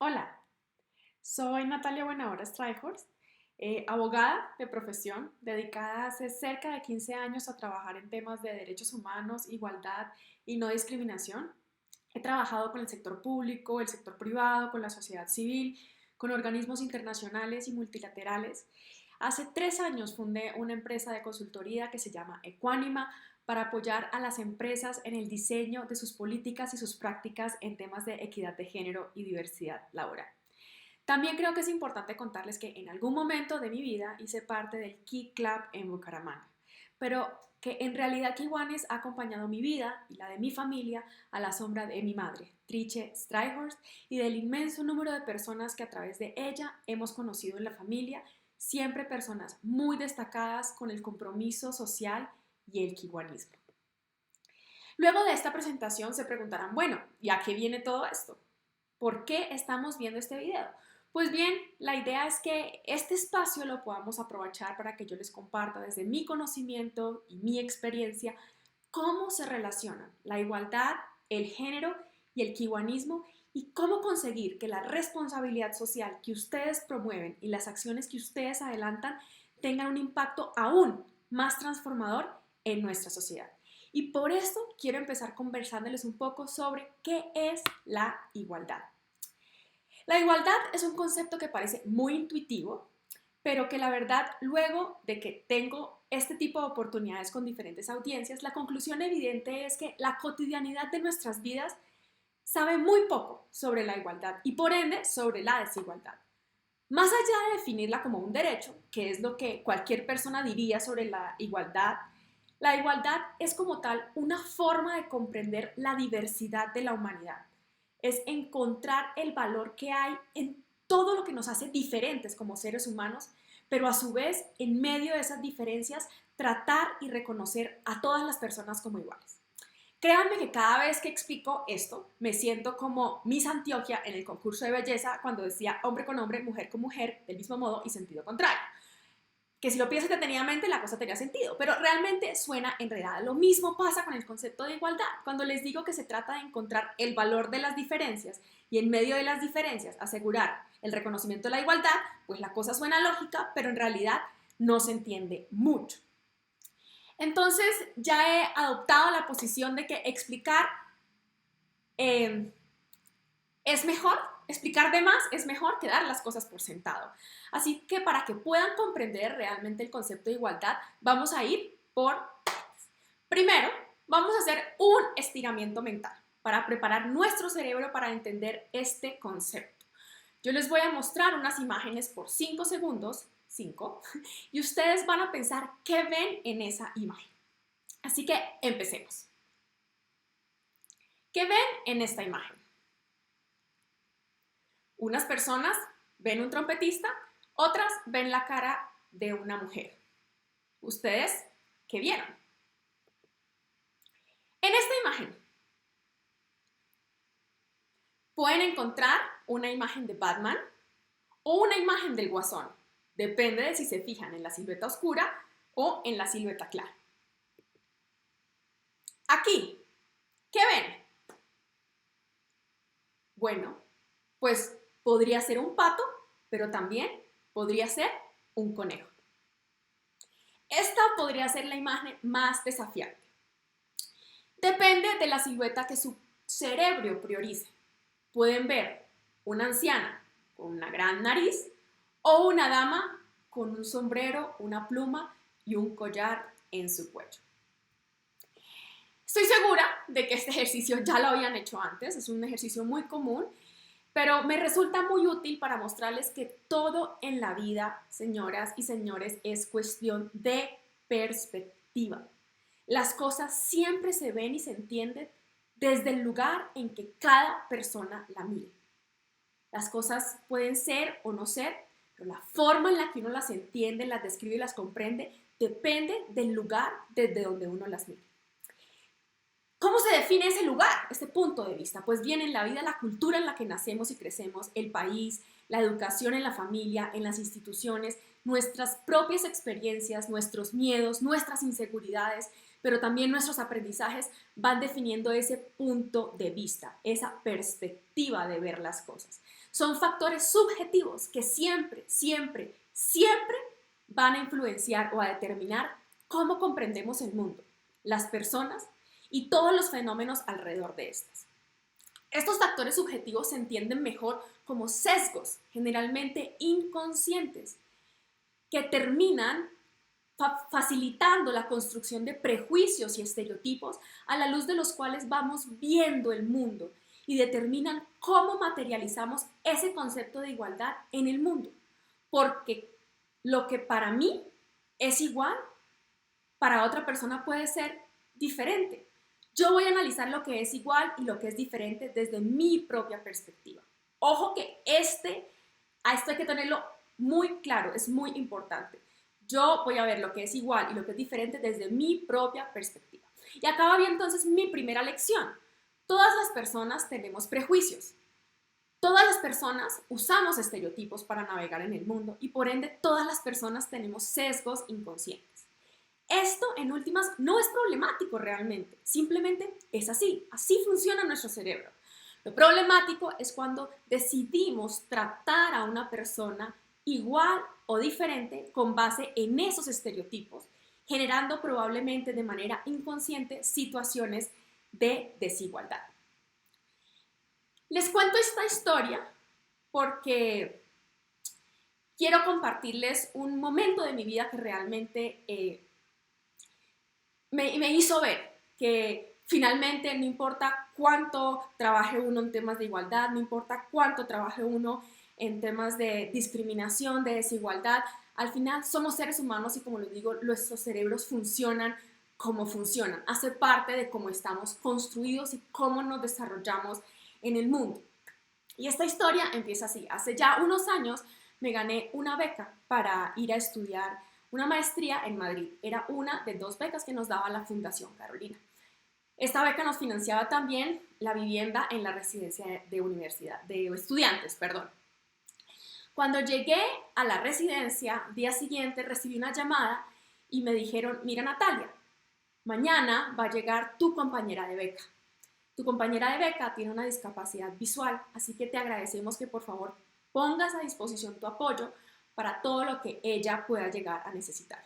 Hola, soy Natalia Buenahora Streichhorst, abogada de profesión, dedicada hace cerca de 15 años a trabajar en temas de derechos humanos, igualdad y no discriminación. He trabajado con el sector público, el sector privado, con la sociedad civil, con organismos internacionales y multilaterales. Hace 3 años fundé una empresa de consultoría que se llama Equánima para apoyar a las empresas en el diseño de sus políticas y sus prácticas en temas de equidad de género y diversidad laboral. También creo que es importante contarles que en algún momento de mi vida hice parte del Key Club en Bucaramanga, pero que en realidad Kiwanis ha acompañado mi vida y la de mi familia a la sombra de mi madre, Triche Streichhorst, y del inmenso número de personas que a través de ella hemos conocido en la familia, siempre personas muy destacadas con el compromiso social y el kiwanismo. Luego de esta presentación se preguntarán, bueno, ¿y a qué viene todo esto? ¿Por qué estamos viendo este video? Pues bien, la idea es que este espacio lo podamos aprovechar para que yo les comparta desde mi conocimiento y mi experiencia cómo se relacionan la igualdad, el género y el kiwanismo y cómo conseguir que la responsabilidad social que ustedes promueven y las acciones que ustedes adelantan tengan un impacto aún más transformador en nuestra sociedad. Y por eso quiero empezar conversándoles un poco sobre qué es la igualdad. La igualdad es un concepto que parece muy intuitivo, pero que la verdad, luego de que tengo este tipo de oportunidades con diferentes audiencias, la conclusión evidente es que la cotidianidad de nuestras vidas sabe muy poco sobre la igualdad y por ende sobre la desigualdad. Más allá de definirla como un derecho, que es lo que cualquier persona diría sobre la igualdad es como tal una forma de comprender la diversidad de la humanidad. Es encontrar el valor que hay en todo lo que nos hace diferentes como seres humanos, pero a su vez, en medio de esas diferencias, tratar y reconocer a todas las personas como iguales. Créanme que cada vez que explico esto, me siento como Miss Antioquia en el concurso de belleza cuando decía hombre con hombre, mujer con mujer, del mismo modo y sentido contrario. Que si lo piensas detenidamente, la cosa tenía sentido, pero realmente suena enredada. Lo mismo pasa con el concepto de igualdad. Cuando les digo que se trata de encontrar el valor de las diferencias y en medio de las diferencias asegurar el reconocimiento de la igualdad, pues la cosa suena lógica, pero en realidad no se entiende mucho. Entonces ya he adoptado la posición de que eh, es mejor, explicar de más es mejor que dar las cosas por sentado. Así que para que puedan comprender realmente el concepto de igualdad, vamos a ir por partes. Primero, vamos a hacer un estiramiento mental para preparar nuestro cerebro para entender este concepto. Yo les voy a mostrar unas imágenes por 5 segundos, 5, y ustedes van a pensar qué ven en esa imagen. Así que empecemos. ¿Qué ven en esta imagen? Unas personas ven un trompetista, otras ven la cara de una mujer. ¿Ustedes qué vieron? En esta imagen pueden encontrar una imagen de Batman o una imagen del Guasón. Depende de si se fijan en la silueta oscura o en la silueta clara. Aquí, ¿qué ven? Bueno, pues podría ser un pato, pero también podría ser un conejo. Esta podría ser la imagen más desafiante. Depende de la silueta que su cerebro priorice. Pueden ver una anciana con una gran nariz o una dama con un sombrero, una pluma y un collar en su cuello. Estoy segura de que este ejercicio ya lo habían hecho antes, es un ejercicio muy común, pero me resulta muy útil para mostrarles que todo en la vida, señoras y señores, es cuestión de perspectiva. Las cosas siempre se ven y se entienden desde el lugar en que cada persona la mire. Las cosas pueden ser o no ser, pero la forma en la que uno las entiende, las describe y las comprende depende del lugar desde donde uno las mire. ¿Cómo se define ese lugar, este punto de vista? Pues bien, en la vida, la cultura en la que nacemos y crecemos, el país, la educación en la familia, en las instituciones, nuestras propias experiencias, nuestros miedos, nuestras inseguridades, pero también nuestros aprendizajes van definiendo ese punto de vista, esa perspectiva de ver las cosas. Son factores subjetivos que siempre, siempre, siempre van a influenciar o a determinar cómo comprendemos el mundo, las personas y todos los fenómenos alrededor de estas. Estos factores subjetivos se entienden mejor como sesgos, generalmente inconscientes, que terminan facilitando la construcción de prejuicios y estereotipos a la luz de los cuales vamos viendo el mundo y determinan cómo materializamos ese concepto de igualdad en el mundo. Porque lo que para mí es igual, para otra persona puede ser diferente. Yo voy a analizar lo que es igual y lo que es diferente desde mi propia perspectiva. Ojo que a esto hay que tenerlo muy claro, es muy importante. Yo voy a ver lo que es igual y lo que es diferente desde mi propia perspectiva. Y acaba bien entonces mi primera lección. Todas las personas tenemos prejuicios. Todas las personas usamos estereotipos para navegar en el mundo y por ende todas las personas tenemos sesgos inconscientes. Esto, en últimas, no es problemático realmente, simplemente es así, así funciona nuestro cerebro. Lo problemático es cuando decidimos tratar a una persona igual o diferente con base en esos estereotipos, generando probablemente de manera inconsciente situaciones de desigualdad. Les cuento esta historia porque quiero compartirles un momento de mi vida que realmente me hizo ver que finalmente no importa cuánto trabaje uno en temas de igualdad, no importa cuánto trabaje uno en temas de discriminación, de desigualdad, al final somos seres humanos y como les digo, nuestros cerebros funcionan como funcionan, hace parte de cómo estamos construidos y cómo nos desarrollamos en el mundo. Y esta historia empieza así. Hace ya unos años me gané una beca para ir a estudiar una maestría en Madrid. Era una de 2 becas que nos daba la Fundación Carolina. Esta beca nos financiaba también la vivienda en la residencia de estudiantes, perdón. Cuando llegué a la residencia, día siguiente recibí una llamada y me dijeron, mira Natalia, mañana va a llegar tu compañera de beca. Tu compañera de beca tiene una discapacidad visual, así que te agradecemos que por favor pongas a disposición tu apoyo para todo lo que ella pueda llegar a necesitar.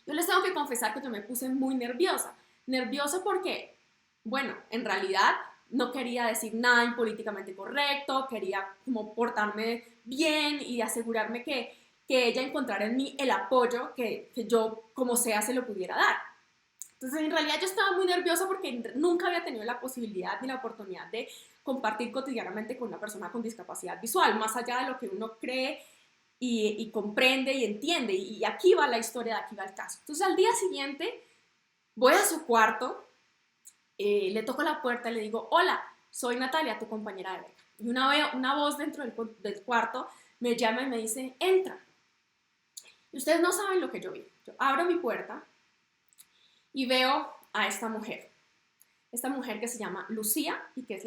Yo les tengo que confesar que yo me puse muy nerviosa. Nerviosa porque, bueno, en realidad no quería decir nada impolíticamente correcto, quería como portarme bien y asegurarme que ella encontrara en mí el apoyo que yo, como sea, se lo pudiera dar. Entonces, en realidad yo estaba muy nerviosa porque nunca había tenido la posibilidad ni la oportunidad de compartir cotidianamente con una persona con discapacidad visual, más allá de lo que uno cree y comprende y entiende. Y aquí va la historia, aquí va el caso. Entonces, al día siguiente voy a su cuarto, le toco la puerta y le digo, hola, soy Natalia, tu compañera de beca. Y una voz dentro del cuarto me llama y me dice, entra. Y ustedes no saben lo que yo vi. Yo abro mi puerta y veo a esta mujer que se llama Lucía y que es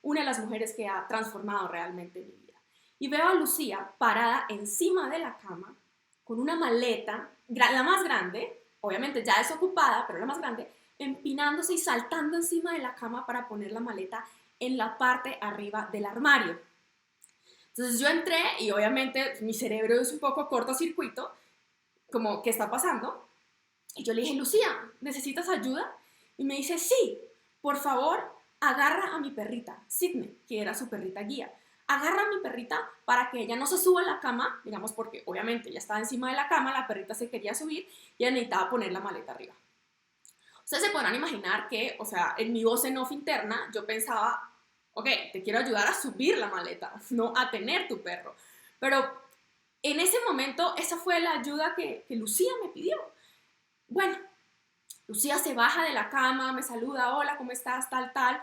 una de las mujeres que ha transformado realmente mi vida. Y veo a Lucía parada encima de la cama con una maleta, la más grande, obviamente ya desocupada, pero la más grande, empinándose y saltando encima de la cama para poner la maleta en la parte arriba del armario. Entonces yo entré y obviamente mi cerebro es un poco cortocircuito, como, ¿qué está pasando? Y yo le dije, Lucía, ¿necesitas ayuda? Y me dice, sí, por favor, agarra a mi perrita, Sydney, que era su perrita guía. Agarra a mi perrita para que ella no se suba a la cama, digamos, porque obviamente ella estaba encima de la cama, la perrita se quería subir y ella necesitaba poner la maleta arriba. Ustedes se podrán imaginar que, o sea, en mi voz en off interna, yo pensaba, ok, te quiero ayudar a subir la maleta, no a tener tu perro. Pero en ese momento, esa fue la ayuda que Lucía me pidió. Bueno, Lucía se baja de la cama, me saluda, hola, ¿cómo estás? Tal, tal.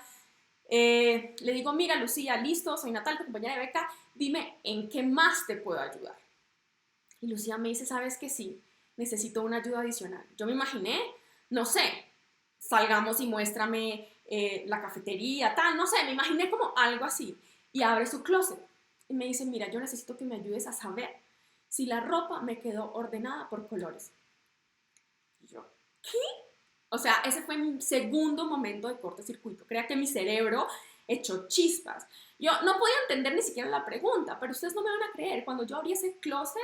Le digo, mira, Lucía, listo, soy Natalia, tu compañera de beca, dime, ¿en qué más te puedo ayudar? Y Lucía me dice, ¿sabes qué? Sí, necesito una ayuda adicional. Yo me imaginé, no sé, salgamos y muéstrame la cafetería, tal, no sé, me imaginé como algo así. Y abre su closet y me dice, mira, yo necesito que me ayudes a saber si la ropa me quedó ordenada por colores. Y yo, ¿qué? O sea, ese fue mi segundo momento de cortocircuito. Crea que mi cerebro hecho chispas. Yo no podía entender ni siquiera la pregunta, pero ustedes no me van a creer. Cuando yo abrí ese closet,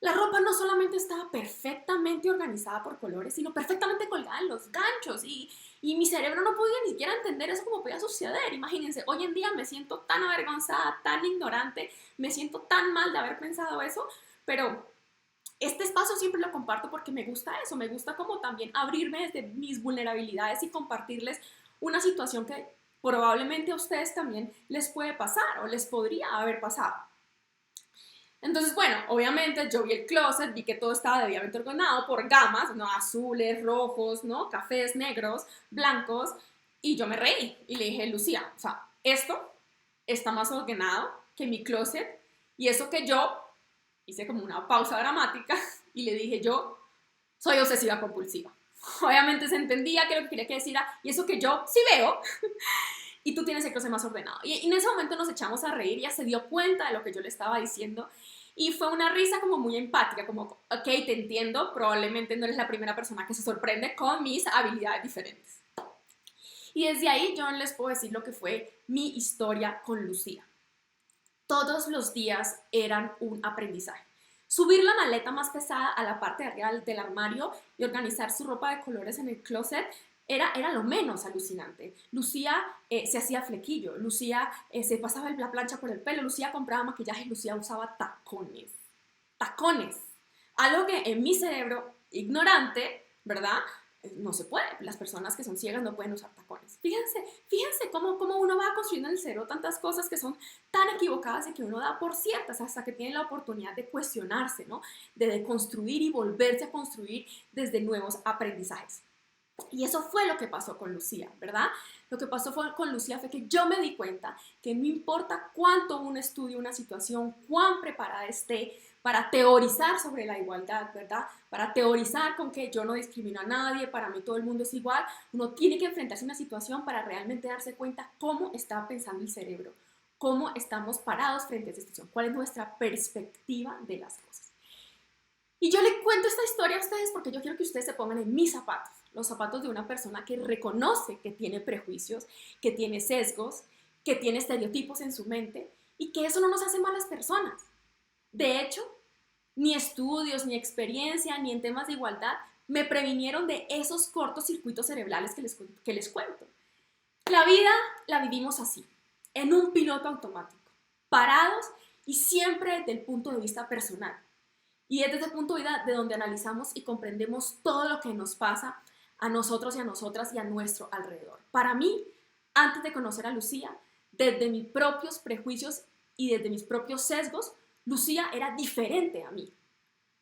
la ropa no solamente estaba perfectamente organizada por colores, sino perfectamente colgada en los ganchos y mi cerebro no podía ni siquiera entender eso como podía suceder. Imagínense, hoy en día me siento tan avergonzada, tan ignorante, me siento tan mal de haber pensado eso, pero este espacio siempre lo comparto porque me gusta eso, me gusta como también abrirme desde mis vulnerabilidades y compartirles una situación que probablemente a ustedes también les puede pasar o les podría haber pasado. Entonces, bueno, obviamente yo vi el closet, vi que todo estaba debidamente ordenado por gamas, ¿no? Azules, rojos, ¿no? Cafés, negros, blancos, y yo me reí y le dije, Lucía, o sea, esto está más ordenado que mi closet, y eso que yo hice como una pausa dramática y le dije, yo soy obsesiva compulsiva. Obviamente se entendía que lo que quería que decir era, y eso que yo sí veo, y tú tienes el closet más ordenado. Y en ese momento nos echamos a reír, ella se dio cuenta de lo que yo le estaba diciendo y fue una risa como muy empática, como, ok, te entiendo, probablemente no eres la primera persona que se sorprende con mis habilidades diferentes. Y desde ahí yo les puedo decir lo que fue mi historia con Lucía. Todos los días eran un aprendizaje. Subir la maleta más pesada a la parte de arriba del armario y organizar su ropa de colores en el closet era lo menos alucinante. Lucía se hacía flequillo, Lucía se pasaba la plancha por el pelo, Lucía compraba maquillaje, Lucía usaba tacones. Tacones. Algo que en mi cerebro ignorante, ¿verdad? No se puede. Las personas que son ciegas no pueden usar tacones. Fíjense cómo uno va construyendo en el cerebro tantas cosas que son tan equivocadas y que uno da por ciertas hasta que tiene la oportunidad de cuestionarse, ¿no? De deconstruir y volverse a construir desde nuevos aprendizajes. Y eso fue lo que pasó con Lucía, ¿verdad? Lo que pasó con Lucía fue que yo me di cuenta que no importa cuánto uno estudie una situación, cuán preparada esté para teorizar sobre la igualdad, ¿verdad? Para teorizar con que yo no discrimino a nadie, para mí todo el mundo es igual, uno tiene que enfrentarse a una situación para realmente darse cuenta cómo está pensando el cerebro, cómo estamos parados frente a esa situación, cuál es nuestra perspectiva de las cosas. Y yo le cuento esta historia a ustedes porque yo quiero que ustedes se pongan en mis zapatos, los zapatos de una persona que reconoce que tiene prejuicios, que tiene sesgos, que tiene estereotipos en su mente y que eso no nos hace malas personas. De hecho, ni estudios, ni experiencia, ni en temas de igualdad me previnieron de esos cortocircuitos cerebrales que les cuento. La vida la vivimos así, en un piloto automático, parados y siempre desde el punto de vista personal. Y es desde el punto de vista de donde analizamos y comprendemos todo lo que nos pasa a nosotros y a nosotras y a nuestro alrededor. Para mí, antes de conocer a Lucía, desde mis propios prejuicios y desde mis propios sesgos, Lucía era diferente a mí,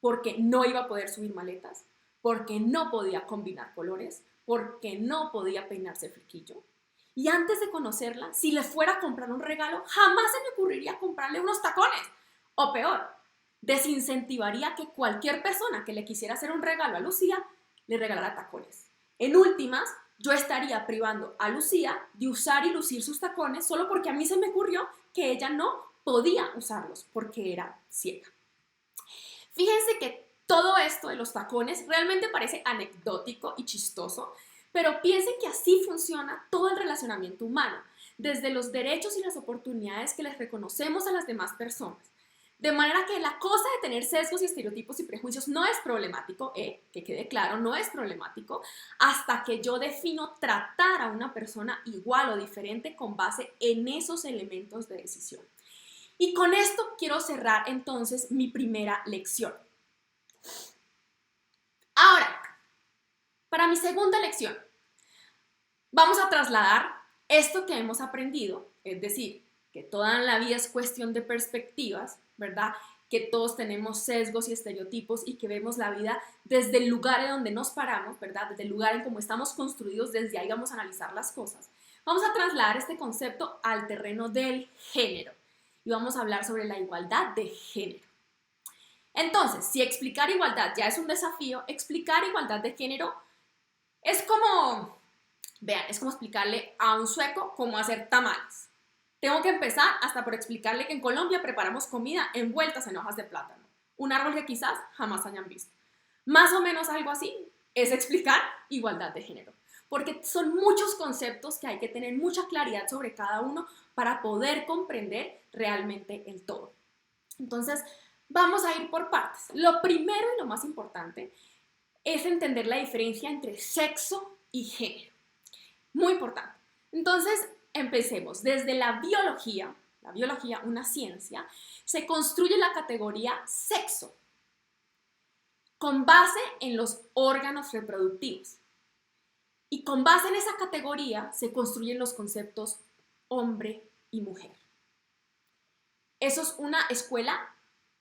porque no iba a poder subir maletas, porque no podía combinar colores, porque no podía peinarse flequillo. Y antes de conocerla, si le fuera a comprar un regalo, jamás se me ocurriría comprarle unos tacones. O peor, desincentivaría que cualquier persona que le quisiera hacer un regalo a Lucía le regalara tacones. En últimas, yo estaría privando a Lucía de usar y lucir sus tacones solo porque a mí se me ocurrió que ella no podía usarlos porque era ciega. Fíjense que todo esto de los tacones realmente parece anecdótico y chistoso, pero piensen que así funciona todo el relacionamiento humano, desde los derechos y las oportunidades que les reconocemos a las demás personas. De manera que la cosa de tener sesgos y estereotipos y prejuicios no es problemático, que quede claro, no es problemático, hasta que yo defino tratar a una persona igual o diferente con base en esos elementos de decisión. Y con esto quiero cerrar entonces mi primera lección. Ahora, para mi segunda lección, vamos a trasladar esto que hemos aprendido, es decir, que toda la vida es cuestión de perspectivas, ¿verdad? Que todos tenemos sesgos y estereotipos y que vemos la vida desde el lugar en donde nos paramos, ¿verdad? Desde el lugar en cómo estamos construidos, desde ahí vamos a analizar las cosas. Vamos a trasladar este concepto al terreno del género y vamos a hablar sobre la igualdad de género. Entonces, si explicar igualdad ya es un desafío, explicar igualdad de género es como, vean, es como explicarle a un sueco cómo hacer tamales. Tengo que empezar hasta por explicarle que en Colombia preparamos comida envueltas en hojas de plátano, un árbol que quizás jamás hayan visto. Más o menos algo así es explicar igualdad de género. porque son muchos conceptos que hay que tener mucha claridad sobre cada uno para poder comprender realmente el todo. Entonces, vamos a ir por partes. Lo primero y lo más importante es entender la diferencia entre sexo y género. Muy importante. Entonces, empecemos. Desde la biología, una ciencia, se construye la categoría sexo con base en los órganos reproductivos. Y con base en esa categoría se construyen los conceptos hombre y mujer. Eso es una escuela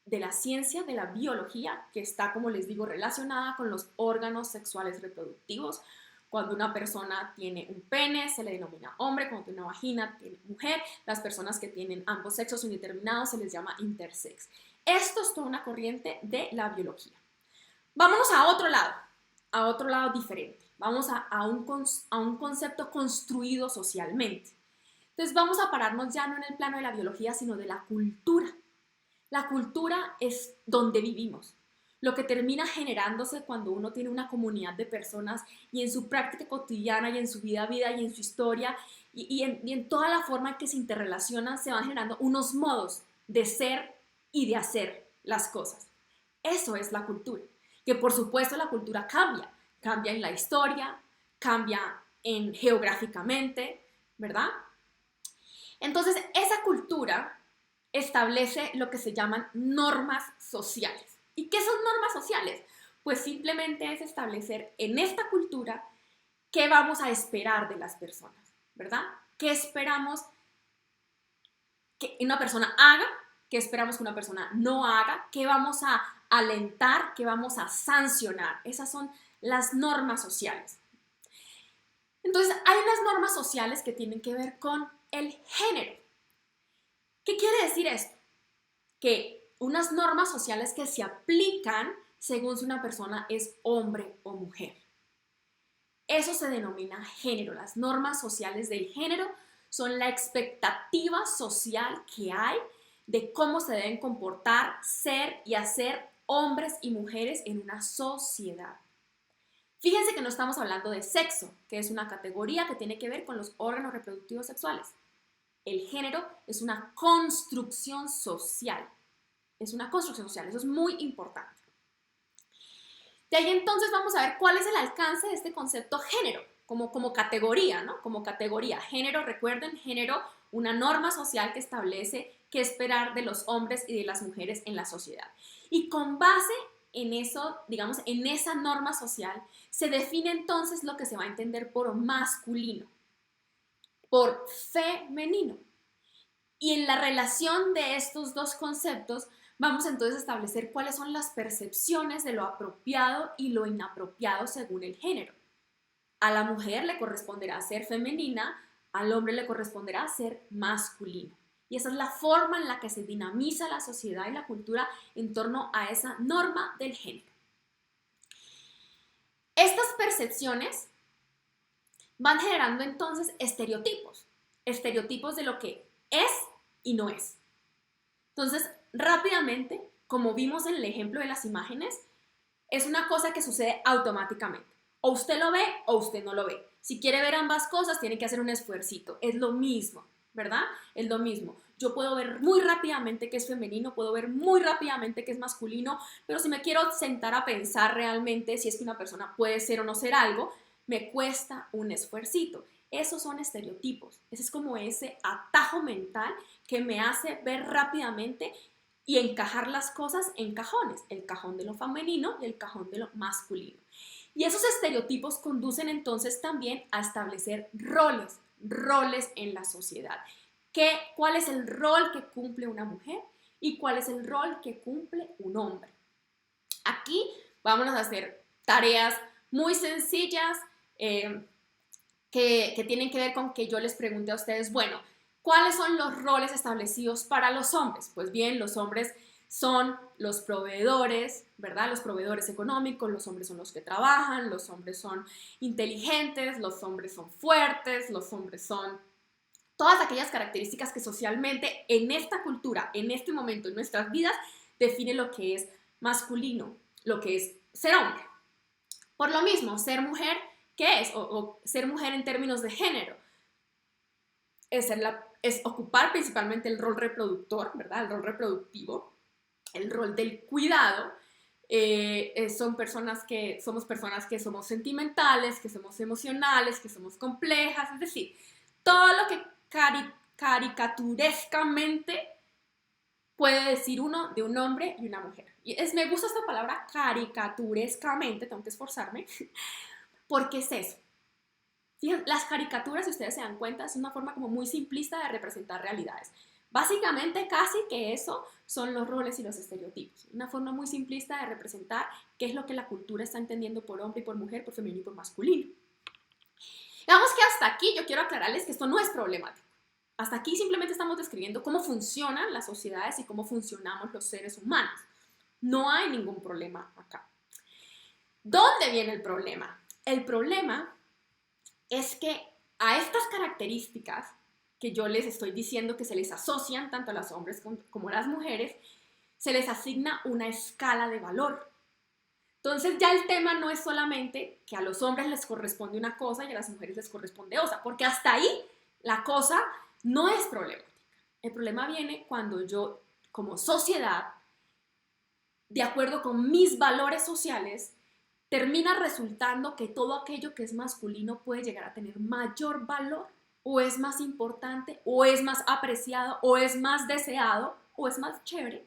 de la ciencia, de la biología, que está, como les digo, relacionada con los órganos sexuales reproductivos. Cuando una persona tiene un pene, se le denomina hombre. Cuando tiene una vagina, tiene mujer. Las personas que tienen ambos sexos indeterminados se les llama intersex. Esto es toda una corriente de la biología. Vámonos a otro lado diferente. Vamos a un concepto construido socialmente. Entonces vamos a pararnos ya no en el plano de la biología, sino de la cultura. La cultura es donde vivimos, lo que termina generándose cuando uno tiene una comunidad de personas y en su práctica cotidiana y en su vida y en su historia y en toda la forma en que se interrelacionan se van generando unos modos de ser y de hacer las cosas. Eso es la cultura, que por supuesto la cultura cambia en la historia, cambia geográficamente, ¿verdad? Entonces, esa cultura establece lo que se llaman normas sociales. ¿Y qué son normas sociales? Pues simplemente es establecer en esta cultura qué vamos a esperar de las personas, ¿verdad? ¿Qué esperamos que una persona haga? ¿Qué esperamos que una persona no haga? ¿Qué vamos a alentar? ¿Qué vamos a sancionar? Esas son las normas sociales. Entonces, hay unas normas sociales que tienen que ver con el género. ¿Qué quiere decir esto? Que unas normas sociales que se aplican según si una persona es hombre o mujer. Eso se denomina género. Las normas sociales del género son la expectativa social que hay de cómo se deben comportar, ser y hacer hombres y mujeres en una sociedad. Fíjense que no estamos hablando de sexo, que es una categoría que tiene que ver con los órganos reproductivos sexuales. El género es una construcción social. Es una construcción social, eso es muy importante. De ahí entonces vamos a ver cuál es el alcance de este concepto género, como categoría, ¿no? Como categoría. Género, recuerden, género, una norma social que establece qué esperar de los hombres y de las mujeres en la sociedad. Y con base en eso, digamos, en esa norma social, se define entonces lo que se va a entender por masculino, por femenino. Y en la relación de estos dos conceptos, vamos entonces a establecer cuáles son las percepciones de lo apropiado y lo inapropiado según el género. A la mujer le corresponderá ser femenina, al hombre le corresponderá ser masculino. Y esa es la forma en la que se dinamiza la sociedad y la cultura en torno a esa norma del género. Estas percepciones van generando entonces estereotipos de lo que es y no es. Entonces, rápidamente, como vimos en el ejemplo de las imágenes, es una cosa que sucede automáticamente. O usted lo ve o usted no lo ve. Si quiere ver ambas cosas, tiene que hacer un esfuercito. Es lo mismo, ¿verdad? Es lo mismo. Yo puedo ver muy rápidamente que es femenino, puedo ver muy rápidamente que es masculino, pero si me quiero sentar a pensar realmente si es que una persona puede ser o no ser algo, me cuesta un esfuercito. Esos son estereotipos. Ese es como ese atajo mental que me hace ver rápidamente y encajar las cosas en cajones, el cajón de lo femenino y el cajón de lo masculino. Y esos estereotipos conducen entonces también a establecer roles en la sociedad. ¿Cuál es el rol que cumple una mujer y cuál es el rol que cumple un hombre? Aquí vamos a hacer tareas muy sencillas que tienen que ver con que yo les pregunte a ustedes, bueno, ¿cuáles son los roles establecidos para los hombres? Pues bien, los hombres son los proveedores, ¿verdad? Los proveedores económicos, los hombres son los que trabajan, los hombres son inteligentes, los hombres son fuertes, los hombres son todas aquellas características que socialmente en esta cultura, en este momento, en nuestras vidas, define lo que es masculino, lo que es ser hombre. Por lo mismo, ser mujer ¿Qué es? O ser mujer en términos de género. Es ocupar principalmente el rol reproductor, ¿verdad? El rol reproductivo, el rol del cuidado. Somos personas que somos sentimentales, que somos emocionales, que somos complejas, es decir, todo lo que caricaturescamente puede decir uno de un hombre y una mujer. Me gusta esta palabra caricaturescamente, tengo que esforzarme, porque es eso. Fíjense, las caricaturas, si ustedes se dan cuenta, es una forma como muy simplista de representar realidades. Básicamente casi que eso son los roles y los estereotipos. Una forma muy simplista de representar qué es lo que la cultura está entendiendo por hombre y por mujer, por femenino y por masculino. Digamos que hasta aquí yo quiero aclararles que esto no es problemático. Hasta aquí simplemente estamos describiendo cómo funcionan las sociedades y cómo funcionamos los seres humanos. No hay ningún problema acá. ¿Dónde viene el problema? El problema es que a estas características que yo les estoy diciendo que se les asocian tanto a los hombres como a las mujeres, se les asigna una escala de valor. Entonces ya el tema no es solamente que a los hombres les corresponde una cosa y a las mujeres les corresponde otra, porque hasta ahí la cosa no es problemática. El problema viene cuando yo, como sociedad, de acuerdo con mis valores sociales, termina resultando que todo aquello que es masculino puede llegar a tener mayor valor, o es más importante, o es más apreciado, o es más deseado, o es más chévere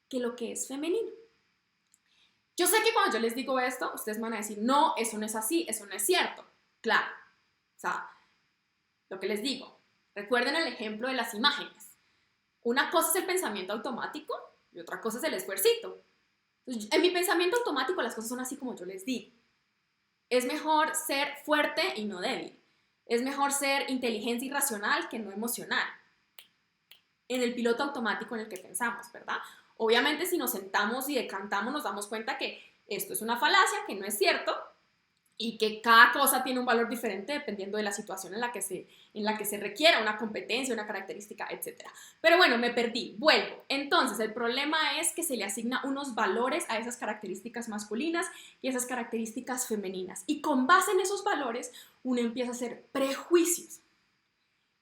que lo que es femenino. Yo sé que cuando yo les digo esto, ustedes van a decir, no, eso no es así, eso no es cierto. Claro, o sea, lo que les digo, recuerden el ejemplo de las imágenes. Una cosa es el pensamiento automático y otra cosa es el esfuercito. Entonces, en mi pensamiento automático las cosas son así como yo les digo. Es mejor ser fuerte y no débil. Es mejor ser inteligente y racional que no emocional. En el piloto automático en el que pensamos, ¿verdad? Obviamente si nos sentamos y decantamos nos damos cuenta que esto es una falacia, que no es cierto y que cada cosa tiene un valor diferente dependiendo de la situación en la que se requiera una competencia, una característica, etc. Pero bueno, me perdí, vuelvo. Entonces, el problema es que se le asigna unos valores a esas características masculinas y esas características femeninas. Y con base en esos valores, uno empieza a hacer prejuicios.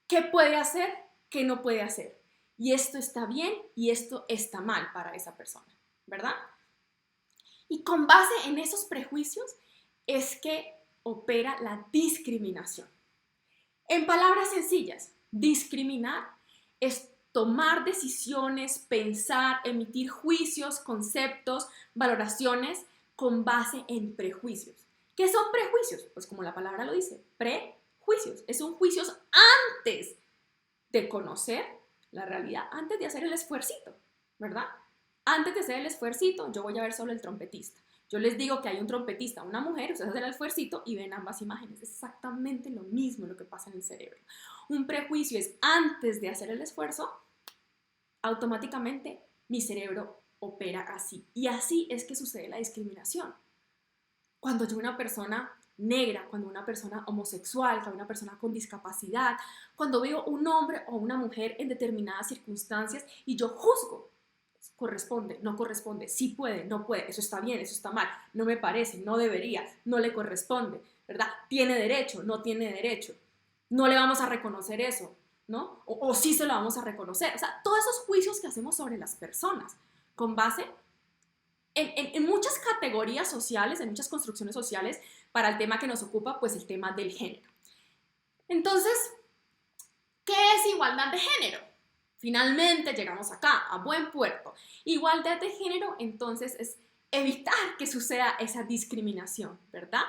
¿Qué puede hacer? ¿Qué no puede hacer? Y esto está bien y esto está mal para esa persona, ¿verdad? Y con base en esos prejuicios es que opera la discriminación. En palabras sencillas, discriminar es tomar decisiones, pensar, emitir juicios, conceptos, valoraciones con base en prejuicios. ¿Qué son prejuicios? Pues como la palabra lo dice, prejuicios. Son juicios antes de conocer la realidad, antes de hacer el esfuercito, ¿verdad? Antes de hacer el esfuercito, yo voy a ver solo el trompetista. Yo les digo que hay un trompetista, una mujer, ustedes hacen el esfuercito y ven ambas imágenes. Es exactamente lo mismo lo que pasa en el cerebro. Un prejuicio es antes de hacer el esfuerzo, automáticamente mi cerebro opera así. Y así es que sucede la discriminación. Cuando yo una persona negra, cuando una persona homosexual, cuando una persona con discapacidad, cuando veo un hombre o una mujer en determinadas circunstancias y yo juzgo, corresponde, no corresponde, sí puede, no puede, eso está bien, eso está mal, no me parece, no debería, no le corresponde, ¿verdad? Tiene derecho, no tiene derecho, no le vamos a reconocer eso, ¿no? O sí se lo vamos a reconocer. O sea, todos esos juicios que hacemos sobre las personas con base en muchas categorías sociales, en muchas construcciones sociales, para el tema que nos ocupa, pues el tema del género. Entonces, ¿qué es igualdad de género? Finalmente llegamos acá, a buen puerto. Igualdad de género, entonces, es evitar que suceda esa discriminación, ¿verdad?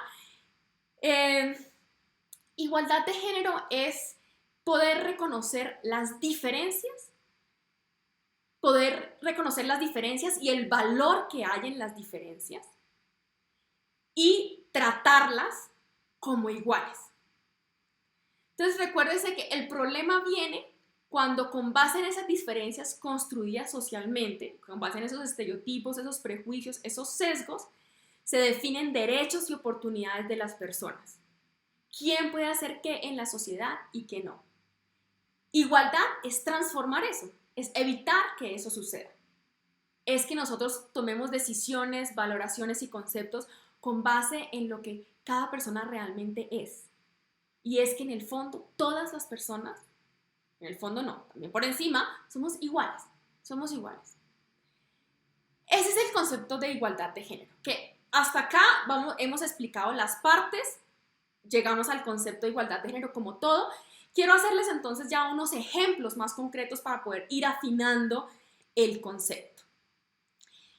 Igualdad de género es poder reconocer las diferencias, y el valor que hay en las diferencias y tratarlas como iguales. Entonces, recuérdense que el problema viene cuando con base en esas diferencias construidas socialmente, con base en esos estereotipos, esos prejuicios, esos sesgos, se definen derechos y oportunidades de las personas. ¿Quién puede hacer qué en la sociedad y qué no? Igualdad es transformar eso, es evitar que eso suceda. Es que nosotros tomemos decisiones, valoraciones y conceptos con base en lo que cada persona realmente es. Y es que en el fondo, todas las personas, en el fondo no, también por encima, somos iguales. Somos iguales. Ese es el concepto de igualdad de género, que hasta acá hemos explicado las partes, llegamos al concepto de igualdad de género como todo. Quiero hacerles entonces ya unos ejemplos más concretos para poder ir afinando el concepto.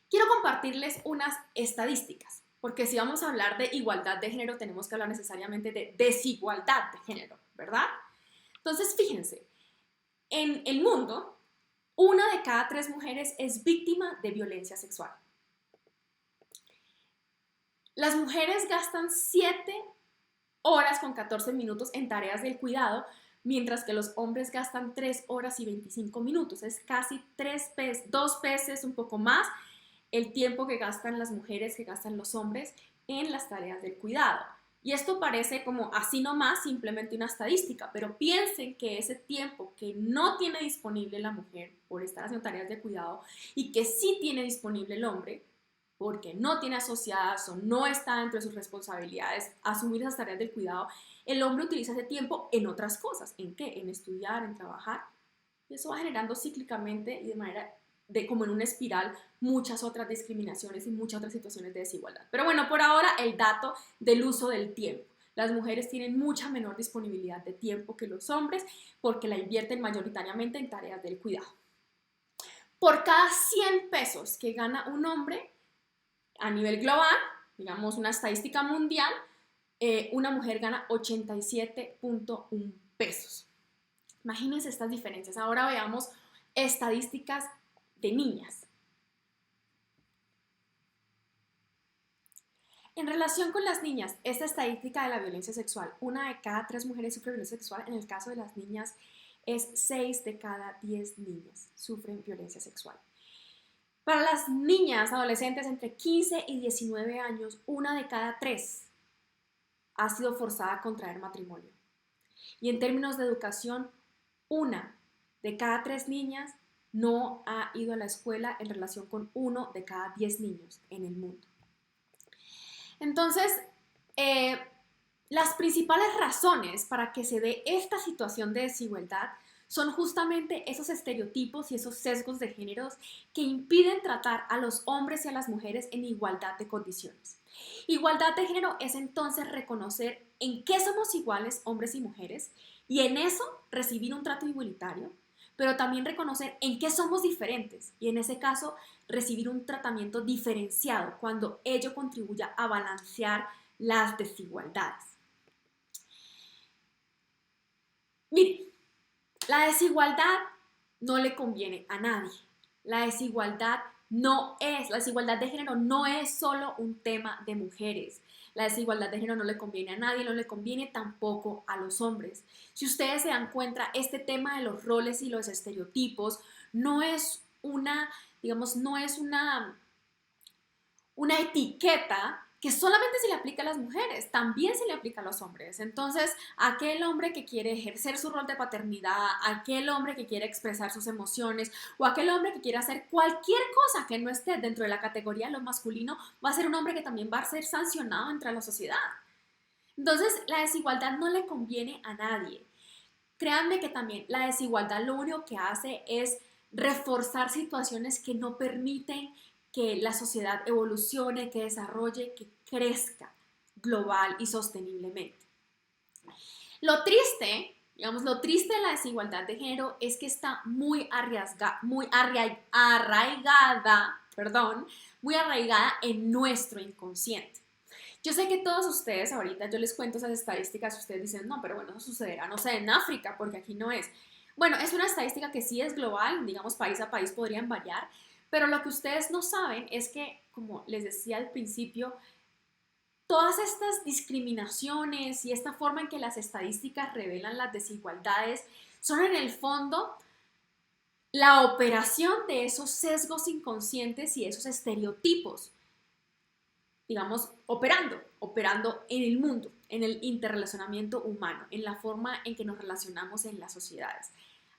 Quiero compartirles unas estadísticas, porque si vamos a hablar de igualdad de género, tenemos que hablar necesariamente de desigualdad de género, ¿verdad? Entonces, fíjense, en el mundo, 1 de cada 3 mujeres es víctima de violencia sexual. Las mujeres gastan 7 horas con 14 minutos en tareas del cuidado, mientras que los hombres gastan 3 horas y 25 minutos. Es casi 2 veces, un poco más, el tiempo que gastan las mujeres, que gastan los hombres en las tareas del cuidado. Y esto parece como así nomás, simplemente una estadística, pero piensen que ese tiempo que no tiene disponible la mujer por estar haciendo tareas de cuidado y que sí tiene disponible el hombre, porque no tiene asociadas o no está dentro de sus responsabilidades asumir esas tareas del cuidado, el hombre utiliza ese tiempo en otras cosas. ¿En qué? En estudiar, en trabajar. Y eso va generando cíclicamente y de manera como en una espiral, muchas otras discriminaciones y muchas otras situaciones de desigualdad. Pero bueno, por ahora el dato del uso del tiempo. Las mujeres tienen mucha menor disponibilidad de tiempo que los hombres porque la invierten mayoritariamente en tareas del cuidado. Por cada 100 pesos que gana un hombre a nivel global, digamos una estadística mundial, una mujer gana 87.1 pesos. Imagínense estas diferencias. Ahora veamos estadísticas de niñas. En relación con las niñas, esta estadística de la violencia sexual, 1 de cada 3 mujeres sufre violencia sexual. En el caso de las niñas, es 6 de cada 10 niñas sufren violencia sexual. Para las niñas, adolescentes entre 15 y 19 años, 1 de cada 3 ha sido forzada a contraer matrimonio. Y en términos de educación, 1 de cada 3 niñas no ha ido a la escuela en relación con 1 de cada 10 niños en el mundo. Entonces, las principales razones para que se dé esta situación de desigualdad son justamente esos estereotipos y esos sesgos de géneros que impiden tratar a los hombres y a las mujeres en igualdad de condiciones. Igualdad de género es entonces reconocer en qué somos iguales hombres y mujeres y en eso recibir un trato igualitario, pero también reconocer en qué somos diferentes y en ese caso recibir un tratamiento diferenciado cuando ello contribuya a balancear las desigualdades. Miren, la desigualdad no le conviene a nadie. La desigualdad de género no es solo un tema de mujeres. La desigualdad de género no le conviene a nadie, no le conviene tampoco a los hombres. Si ustedes se dan cuenta, este tema de los roles y los estereotipos no es una etiqueta que solamente se le aplica a las mujeres, también se le aplica a los hombres. Entonces, aquel hombre que quiere ejercer su rol de paternidad, aquel hombre que quiere expresar sus emociones o aquel hombre que quiere hacer cualquier cosa que no esté dentro de la categoría de lo masculino, va a ser un hombre que también va a ser sancionado entre la sociedad. Entonces, la desigualdad no le conviene a nadie. Créanme que también la desigualdad lo único que hace es reforzar situaciones que no permiten que la sociedad evolucione, que desarrolle, que crezca global y sosteniblemente. Lo triste de la desigualdad de género es que está muy arraigada en nuestro inconsciente. Yo sé que todos ustedes ahorita, yo les cuento esas estadísticas, ustedes dicen, no, pero bueno, eso sucederá, no sé, en África, porque aquí no es. Bueno, es una estadística que sí es global, digamos, país a país podrían variar, pero lo que ustedes no saben es que, como les decía al principio, todas estas discriminaciones y esta forma en que las estadísticas revelan las desigualdades son en el fondo la operación de esos sesgos inconscientes y esos estereotipos, digamos, operando en el mundo, en el interrelacionamiento humano, en la forma en que nos relacionamos en las sociedades.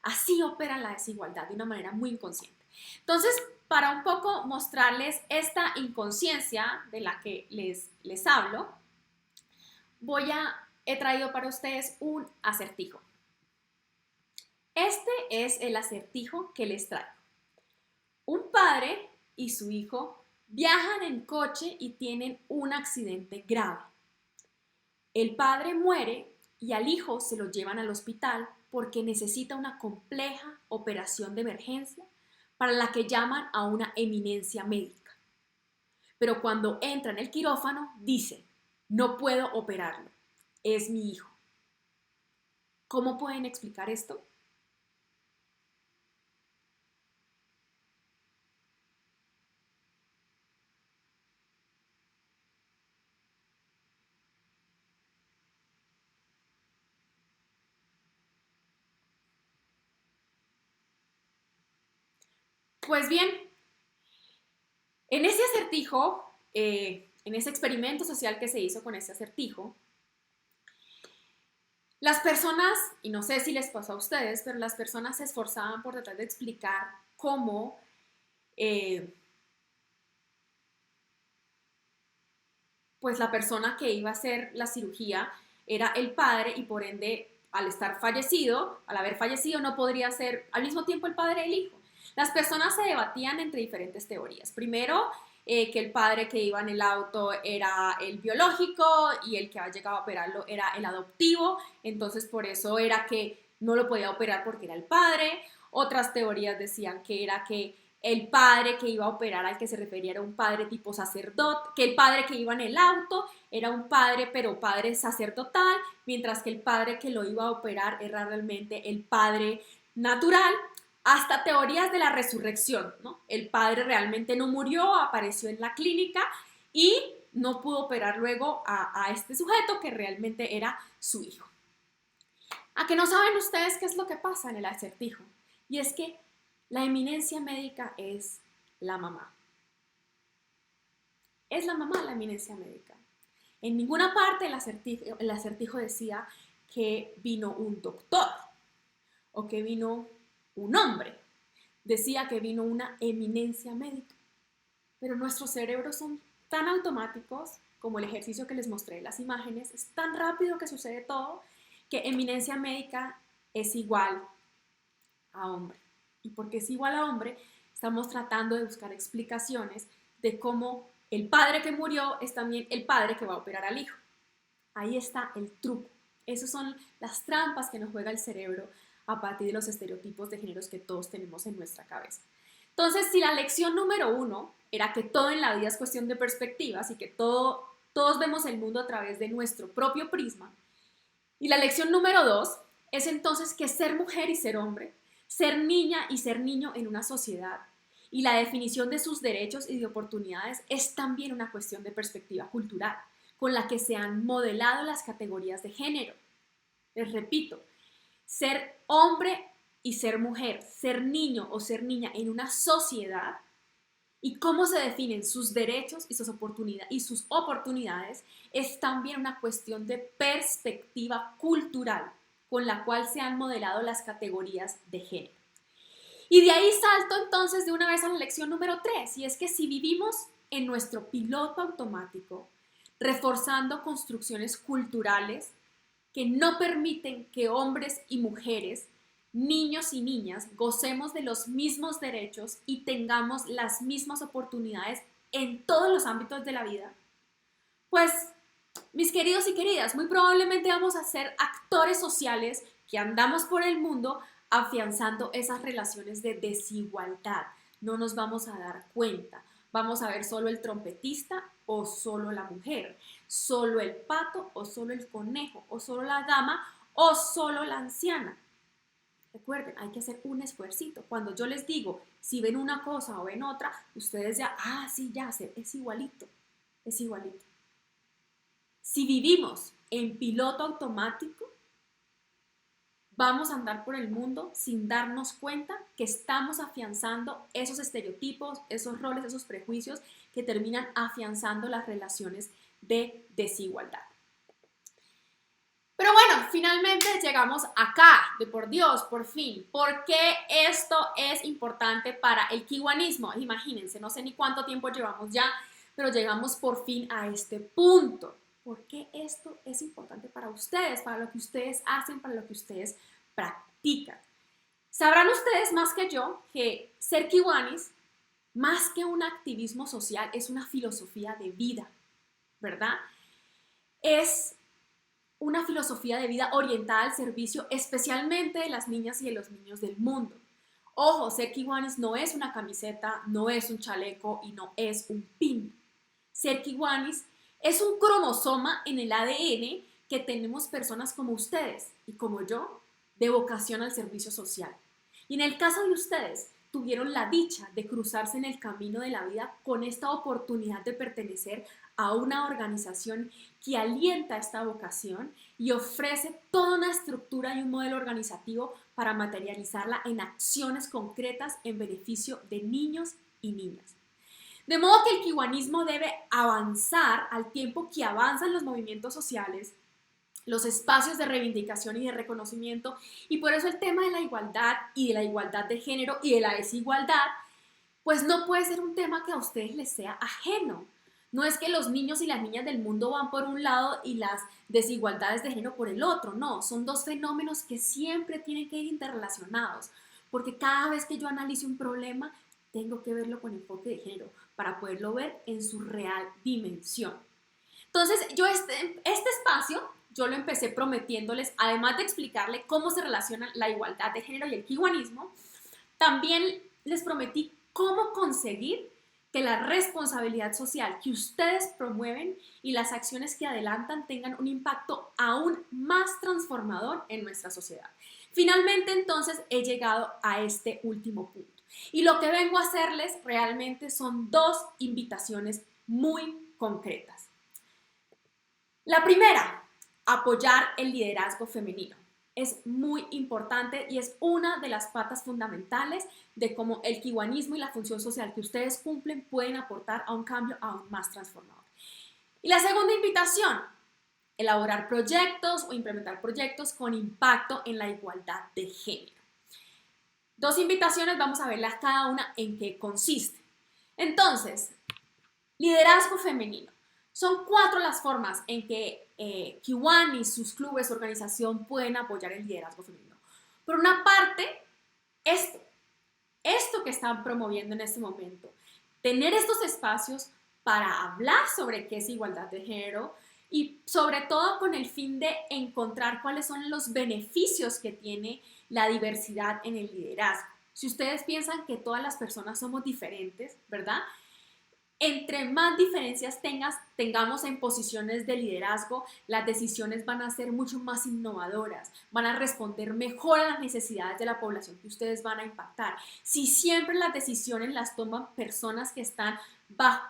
Así opera la desigualdad de una manera muy inconsciente. Entonces, para un poco mostrarles esta inconsciencia de la que les hablo, he traído para ustedes un acertijo. Este es el acertijo que les traigo. Un padre y su hijo viajan en coche y tienen un accidente grave. El padre muere y al hijo se lo llevan al hospital porque necesita una compleja operación de emergencia para la que llaman a una eminencia médica. Pero cuando entra en el quirófano, dice, no puedo operarlo, es mi hijo. ¿Cómo pueden explicar esto? Pues bien, en ese acertijo, en ese experimento social que se hizo con ese acertijo, las personas, y no sé si les pasó a ustedes, pero las personas se esforzaban por tratar de explicar cómo pues la persona que iba a hacer la cirugía era el padre y por ende al estar fallecido, al haber fallecido no podría ser al mismo tiempo el padre y el hijo. Las personas se debatían entre diferentes teorías. Primero, que el padre que iba en el auto era el biológico y el que había llegado a operarlo era el adoptivo, entonces por eso era que no lo podía operar porque era el padre. Otras teorías decían que era que el padre que iba a operar al que se refería era un padre tipo sacerdote, que el padre que iba en el auto era un padre, pero padre sacerdotal, mientras que el padre que lo iba a operar era realmente el padre natural, hasta teorías de la resurrección, ¿no? El padre realmente no murió, apareció en la clínica y no pudo operar luego a este sujeto que realmente era su hijo. ¿A que no saben ustedes qué es lo que pasa en el acertijo? Y es que la eminencia médica es la mamá. Es la mamá la eminencia médica. En ninguna parte el acertijo decía que vino un doctor o que vino un hombre. Decía que vino una eminencia médica. Pero nuestros cerebros son tan automáticos como el ejercicio que les mostré en las imágenes. Es tan rápido que sucede todo que eminencia médica es igual a hombre. Y porque es igual a hombre, estamos tratando de buscar explicaciones de cómo el padre que murió es también el padre que va a operar al hijo. Ahí está el truco. Esas son las trampas que nos juega el cerebro a partir de los estereotipos de géneros que todos tenemos en nuestra cabeza. Entonces, si la lección número 1 era que todo en la vida es cuestión de perspectivas y que todos vemos el mundo a través de nuestro propio prisma, y la lección número 2 es entonces que ser mujer y ser hombre, ser niña y ser niño en una sociedad y la definición de sus derechos y de oportunidades es también una cuestión de perspectiva cultural, con la que se han modelado las categorías de género. Les repito, ser hombre y ser mujer, ser niño o ser niña en una sociedad y cómo se definen sus derechos y sus oportunidades es también una cuestión de perspectiva cultural con la cual se han modelado las categorías de género. Y de ahí salto entonces de una vez a la lección número 3, y es que si vivimos en nuestro piloto automático, reforzando construcciones culturales que no permiten que hombres y mujeres, niños y niñas, gocemos de los mismos derechos y tengamos las mismas oportunidades en todos los ámbitos de la vida, pues, mis queridos y queridas, muy probablemente vamos a ser actores sociales que andamos por el mundo afianzando esas relaciones de desigualdad. No nos vamos a dar cuenta. Vamos a ver solo el trompetista o solo la mujer, solo el pato o solo el conejo, o solo la dama o solo la anciana. Recuerden, hay que hacer un esfuercito. Cuando yo les digo, si ven una cosa o ven otra, ustedes ya, sí, ya sé, es igualito, es igualito. Si vivimos en piloto automático, vamos a andar por el mundo sin darnos cuenta que estamos afianzando esos estereotipos, esos roles, esos prejuicios que terminan afianzando las relaciones de desigualdad. Pero bueno, finalmente llegamos acá, de por Dios, por fin. ¿Por qué esto es importante para el kiwanismo? Imagínense, no sé ni cuánto tiempo llevamos ya, pero llegamos por fin a este punto. por qué esto es importante para ustedes, para lo que ustedes hacen, para lo que ustedes practican. Sabrán ustedes más que yo que ser kiwanis, más que un activismo social, es una filosofía de vida, ¿verdad? Es una filosofía de vida orientada al servicio especialmente de las niñas y de los niños del mundo. Ojo, ser kiwanis no es una camiseta, no es un chaleco y no es un pin. Ser kiwanis es un cromosoma en el ADN que tenemos personas como ustedes y como yo de vocación al servicio social. Y en el caso de ustedes, tuvieron la dicha de cruzarse en el camino de la vida con esta oportunidad de pertenecer a una organización que alienta esta vocación y ofrece toda una estructura y un modelo organizativo para materializarla en acciones concretas en beneficio de niños y niñas. De modo que el kiwanismo debe avanzar al tiempo que avanzan los movimientos sociales, los espacios de reivindicación y de reconocimiento, y por eso el tema de la igualdad y de la igualdad de género y de la desigualdad, pues no puede ser un tema que a ustedes les sea ajeno. No es que los niños y las niñas del mundo van por un lado y las desigualdades de género por el otro, no, son dos fenómenos que siempre tienen que ir interrelacionados, porque cada vez que yo analice un problema, tengo que verlo con enfoque de género para poderlo ver en su real dimensión. Entonces, yo este espacio, yo lo empecé prometiéndoles, además de explicarle cómo se relaciona la igualdad de género y el kiwanismo, también les prometí cómo conseguir que la responsabilidad social que ustedes promueven y las acciones que adelantan tengan un impacto aún más transformador en nuestra sociedad. Finalmente, entonces, he llegado a este último punto. Y lo que vengo a hacerles realmente son dos invitaciones muy concretas. La primera, apoyar el liderazgo femenino. Es muy importante y es una de las patas fundamentales de cómo el kiwanismo y la función social que ustedes cumplen pueden aportar a un cambio aún más transformador. Y la segunda invitación, elaborar proyectos o implementar proyectos con impacto en la igualdad de género. Dos invitaciones, vamos a verlas cada una en qué consiste. Entonces, liderazgo femenino. Son 4 las formas en que kiwanis, sus clubes, su organización pueden apoyar el liderazgo femenino. Por una parte, esto que están promoviendo en este momento, tener estos espacios para hablar sobre qué es igualdad de género y sobre todo con el fin de encontrar cuáles son los beneficios que tiene la diversidad en el liderazgo. Si ustedes piensan que todas las personas somos diferentes, ¿verdad? Entre más diferencias tengamos en posiciones de liderazgo, las decisiones van a ser mucho más innovadoras, van a responder mejor a las necesidades de la población que ustedes van a impactar. Si siempre las decisiones las toman personas que están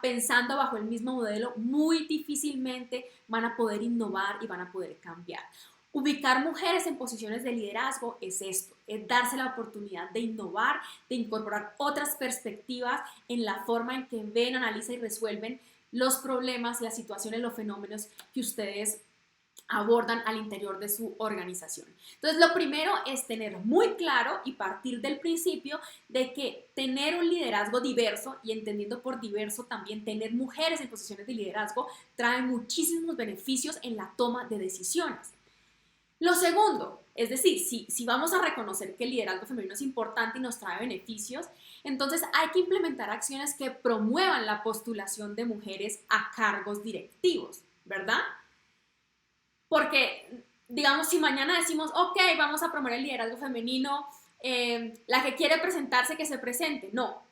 pensando bajo el mismo modelo, muy difícilmente van a poder innovar y van a poder cambiar. Ubicar mujeres en posiciones de liderazgo es esto, es darse la oportunidad de innovar, de incorporar otras perspectivas en la forma en que ven, analizan y resuelven los problemas, las situaciones, los fenómenos que ustedes abordan al interior de su organización. Entonces, lo primero es tener muy claro y partir del principio de que tener un liderazgo diverso, y entendiendo por diverso también tener mujeres en posiciones de liderazgo, trae muchísimos beneficios en la toma de decisiones. Lo segundo, es decir, si vamos a reconocer que el liderazgo femenino es importante y nos trae beneficios, entonces hay que implementar acciones que promuevan la postulación de mujeres a cargos directivos, ¿verdad? Porque, digamos, si mañana decimos, ok, vamos a promover el liderazgo femenino, la que quiere presentarse, que se presente. No,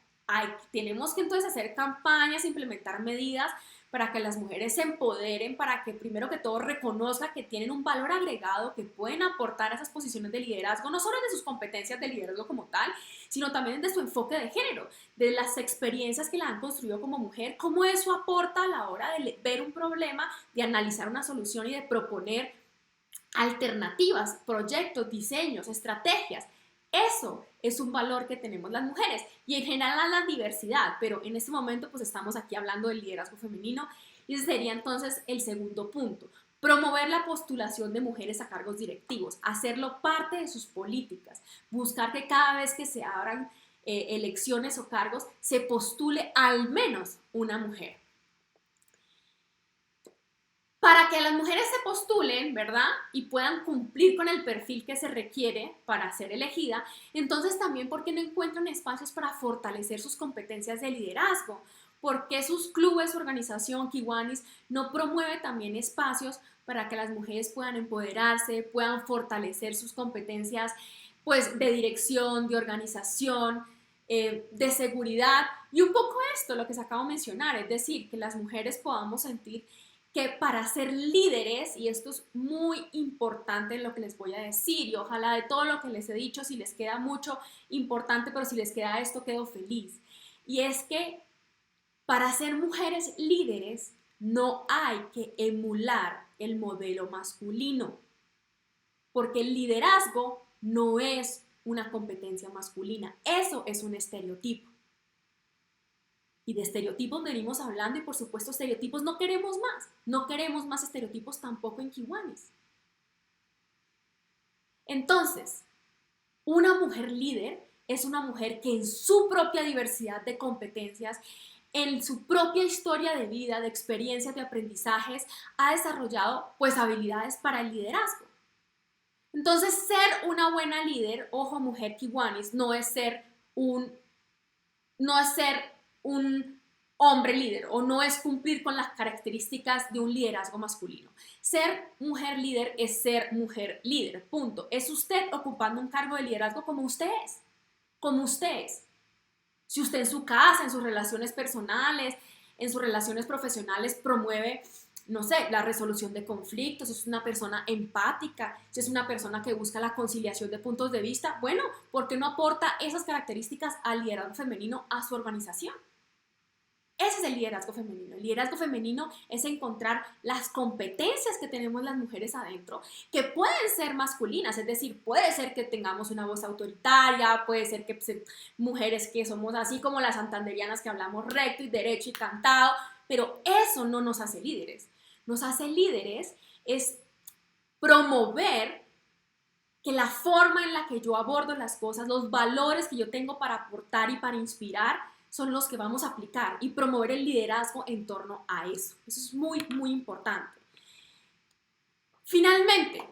tenemos que entonces hacer campañas, implementar medidas para que las mujeres se empoderen, para que primero que todo reconozcan que tienen un valor agregado, que pueden aportar a esas posiciones de liderazgo, no solo de sus competencias de liderazgo como tal, sino también de su enfoque de género, de las experiencias que la han construido como mujer, cómo eso aporta a la hora de ver un problema, de analizar una solución y de proponer alternativas, proyectos, diseños, estrategias. Eso es un valor que tenemos las mujeres y en general la diversidad, pero en este momento pues estamos aquí hablando del liderazgo femenino y ese sería entonces el segundo punto. Promover la postulación de mujeres a cargos directivos, hacerlo parte de sus políticas, buscar que cada vez que se abran elecciones o cargos se postule al menos una mujer. para que las mujeres se postulen, ¿verdad? Y puedan cumplir con el perfil que se requiere para ser elegida, entonces también, ¿por qué no encuentran espacios para fortalecer sus competencias de liderazgo? ¿Por qué sus clubes, su organización, Kiwanis, no promueve también espacios para que las mujeres puedan empoderarse, puedan fortalecer sus competencias, pues, de dirección, de organización, de seguridad? Y un poco esto, lo que se acaba de mencionar, es decir, que las mujeres podamos sentir que para ser líderes, y esto es muy importante lo que les voy a decir, y ojalá de todo lo que les he dicho, si les queda mucho, importante, pero si les queda esto, quedo feliz. Y es que para ser mujeres líderes no hay que emular el modelo masculino, porque el liderazgo no es una competencia masculina, eso es un estereotipo. Y de estereotipos venimos hablando, y por supuesto estereotipos no queremos más estereotipos tampoco en Kiwanis. Entonces, una mujer líder es una mujer que en su propia diversidad de competencias, en su propia historia de vida, de experiencias, de aprendizajes, ha desarrollado pues habilidades para el liderazgo. Entonces, ser una buena líder, ojo mujer Kiwanis, no es ser un hombre líder, o no es cumplir con las características de un liderazgo masculino. Ser mujer líder es ser mujer líder, punto. Es usted ocupando un cargo de liderazgo como usted es, como usted es. Si usted en su casa, en sus relaciones personales, en sus relaciones profesionales promueve, no sé, la resolución de conflictos, si es una persona empática, si es una persona que busca la conciliación de puntos de vista, bueno, ¿por qué no aporta esas características al liderazgo femenino, a su organización? Ese es el liderazgo femenino. El liderazgo femenino es encontrar las competencias que tenemos las mujeres adentro, que pueden ser masculinas, es decir, puede ser que tengamos una voz autoritaria, puede ser que mujeres que somos así como las santanderianas, que hablamos recto y derecho y cantado, pero eso no nos hace líderes. Nos hace líderes es promover que la forma en la que yo abordo las cosas, los valores que yo tengo para aportar y para inspirar, son los que vamos a aplicar, y promover el liderazgo en torno a eso. Eso es muy, muy importante. Finalmente,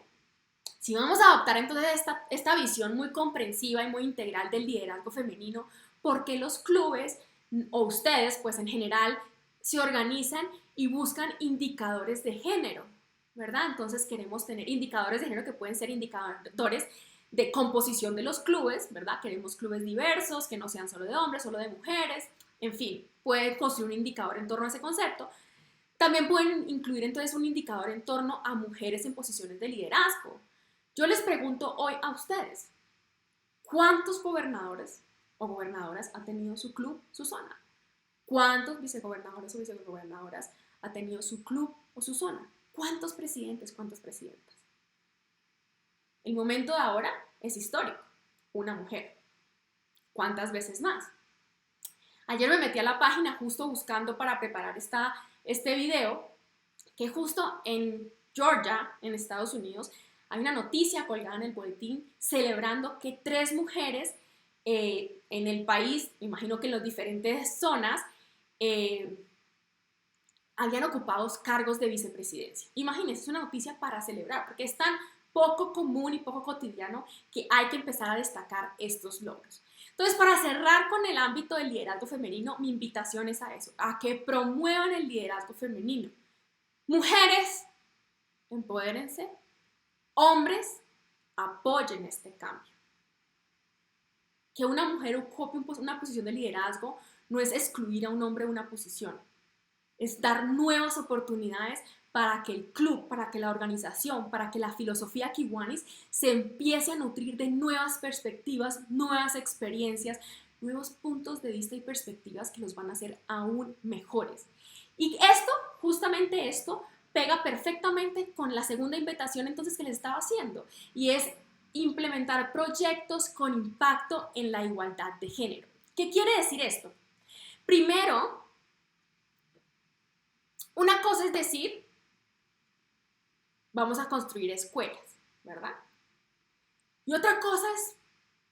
si vamos a adoptar entonces esta visión muy comprensiva y muy integral del liderazgo femenino, ¿por qué los clubes o ustedes, pues en general, se organizan y buscan indicadores de género? ¿Verdad? Entonces queremos tener indicadores de género que pueden ser indicadores de composición de los clubes, ¿verdad? Queremos clubes diversos, que no sean solo de hombres, solo de mujeres, en fin, pueden construir un indicador en torno a ese concepto. También pueden incluir entonces un indicador en torno a mujeres en posiciones de liderazgo. Yo les pregunto hoy a ustedes, ¿cuántos gobernadores o gobernadoras ha tenido su club, su zona? ¿Cuántos vicegobernadores o vicegobernadoras ha tenido su club o su zona? ¿Cuántos presidentes, cuántas presidentas? El momento de ahora es histórico. Una mujer. ¿Cuántas veces más? Ayer me metí a la página justo buscando para preparar este video, que justo en Georgia, en Estados Unidos, hay una noticia colgada en el boletín celebrando que 3 mujeres en el país, imagino que en las diferentes zonas, habían ocupado cargos de vicepresidencia. Imagínense, es una noticia para celebrar, porque es tan poco común y poco cotidiano que hay que empezar a destacar estos logros. Entonces, para cerrar con el ámbito del liderazgo femenino, mi invitación es a eso, a que promuevan el liderazgo femenino. Mujeres, empodérense. Hombres, apoyen este cambio. Que una mujer ocupe una posición de liderazgo no es excluir a un hombre de una posición, es dar nuevas oportunidades para que el club, para que la organización, para que la filosofía Kiwanis se empiece a nutrir de nuevas perspectivas, nuevas experiencias, nuevos puntos de vista y perspectivas que los van a hacer aún mejores. Y esto, justamente esto, pega perfectamente con la segunda invitación entonces que les estaba haciendo, y es implementar proyectos con impacto en la igualdad de género. ¿Qué quiere decir esto? Primero, una cosa es decir, vamos a construir escuelas, ¿verdad? Y otra cosa es,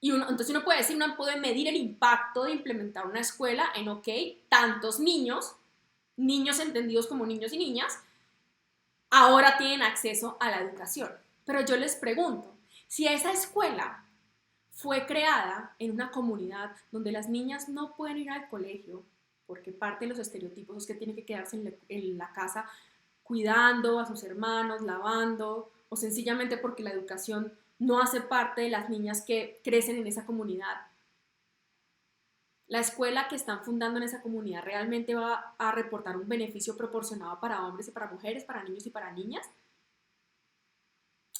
entonces uno puede decir, uno puede medir el impacto de implementar una escuela en, ok, tantos niños entendidos como niños y niñas, ahora tienen acceso a la educación. Pero yo les pregunto, si esa escuela fue creada en una comunidad donde las niñas no pueden ir al colegio, porque parte de los estereotipos es que tienen que quedarse en la casa cuidando a sus hermanos, lavando, o sencillamente porque la educación no hace parte de las niñas que crecen en esa comunidad. La escuela que están fundando en esa comunidad realmente va a reportar un beneficio proporcionado para hombres y para mujeres, para niños y para niñas.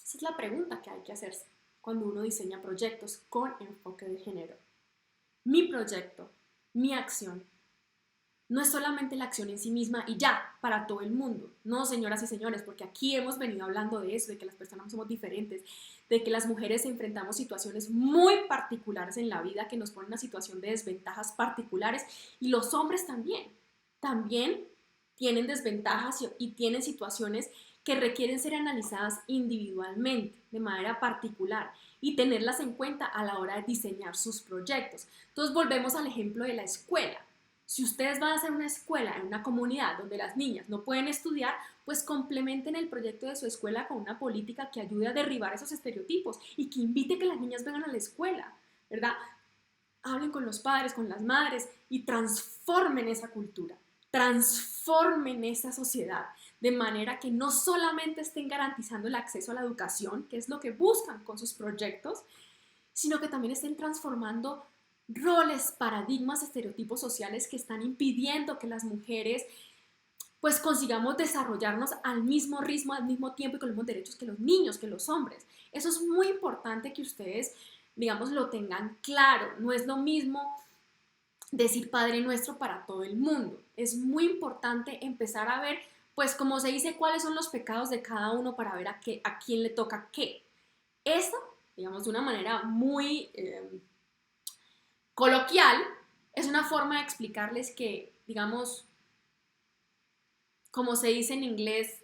Esa es la pregunta que hay que hacerse cuando uno diseña proyectos con enfoque de género. Mi proyecto, mi acción, no es solamente la acción en sí misma y ya, para todo el mundo. No, señoras y señores, porque aquí hemos venido hablando de eso, de que las personas somos diferentes, de que las mujeres enfrentamos situaciones muy particulares en la vida que nos ponen en una situación de desventajas particulares y los hombres también tienen desventajas y tienen situaciones que requieren ser analizadas individualmente, de manera particular y tenerlas en cuenta a la hora de diseñar sus proyectos. Entonces volvemos al ejemplo de la escuela. Si ustedes van a hacer una escuela en una comunidad donde las niñas no pueden estudiar, pues complementen el proyecto de su escuela con una política que ayude a derribar esos estereotipos y que invite a que las niñas vengan a la escuela, ¿verdad? Hablen con los padres, con las madres y transformen esa cultura, transformen esa sociedad de manera que no solamente estén garantizando el acceso a la educación, que es lo que buscan con sus proyectos, sino que también estén transformando roles, paradigmas, estereotipos sociales que están impidiendo que las mujeres pues consigamos desarrollarnos al mismo ritmo, al mismo tiempo y con los mismos derechos que los niños, que los hombres. Eso es muy importante que ustedes, digamos, lo tengan claro. No es lo mismo decir Padre Nuestro para todo el mundo. Es muy importante empezar a ver, pues como se dice, cuáles son los pecados de cada uno para ver a quién le toca qué. Esto, digamos, de una manera muy coloquial, es una forma de explicarles que, digamos, como se dice en inglés,